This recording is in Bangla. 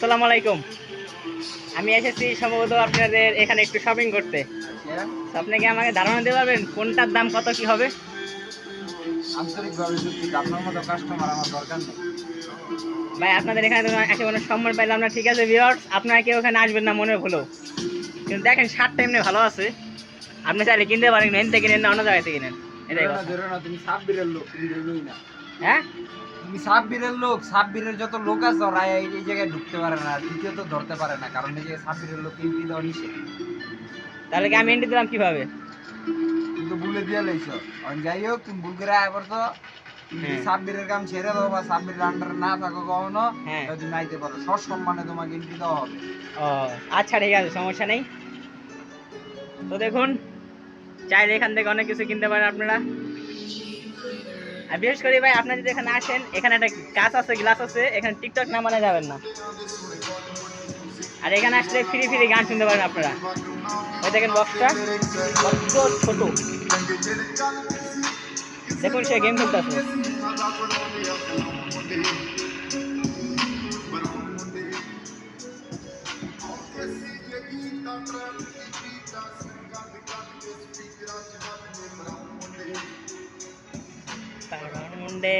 আসসালামু আলাইকুম। আমি এসেছি সম্ভবত আপনাদের এখানে একটু শপিং করতে। তো আপনি কি আমাকে ধারণা দিতে পারবেন কোনটার দাম কত কি হবে? আন্তরিকভাবে দুঃখিত, আপনার মতো কাস্টমার আমার দরকার নেই। ভাই আপনাদের এখানে তো এসে কোনো সম্মান পাইলাম না। ঠিক আছে ভিউয়ার্স, আপনারা কেউ এখানে আসবেন না মনে হলো, কিন্তু দেখেন শার্টটা এমনি ভালো আছে। আপনি চাইলে কিনতে পারেন, এন থেকে কিনেন না অন্য জায়গা থেকে কিনেন, এটাই কথা। ধরে না, তুমি সাব্বিরের লোক, তুমি ধরলই না। হ্যাঁ, তুমি সাব্বিরের লোক, সাব্বিরের যত লোক আছে ওরা এই জায়গায় ঢুকতে পারে না, আর দ্বিতীয়ত ধরতে পারে না, কারণ এই যে সাব্বিরের লোক এন্ট্রি দেওয়া নিষেধ। তাহলে কি আমি এন্ট্রি দিলাম কিভাবে? তুমি তো ভুলে দিয়ে লাইছো। যাই হোক, তুমি ভুল করে আয় পড়তো। তুমি যদি হ্যাঁ সাব্বিরের কাম ছেড়ে দাও বা সাব্বিরের আন্ডারে না থাকো কখনো, হ্যাঁ। তাহলে তুমি আইতে পারো, সসম্মানে তোমাকে এন্ট্রি দেওয়া হবে। ও আচ্ছা, ঠিক আছে, সমস্যা নেই। তো দেখুন, চাইলে এখান থেকে অনেক কিছু কিনতে পারেন আপনারা। আর বিশেষ করে ভাই, আপনারা যদি এখানে আসেন, এখানে একটা কাঁচ আছে, গ্লাস আছে, এখানে টিকটক না মানে যাবেন না। আর এখানে আসলে ফ্রি ফ্রি গান শুনতে পারেন আপনারা। ওই দেখেন বক্সটা কত ছোট, দেখুন সে গেম খেলতেছে। মুন্ডে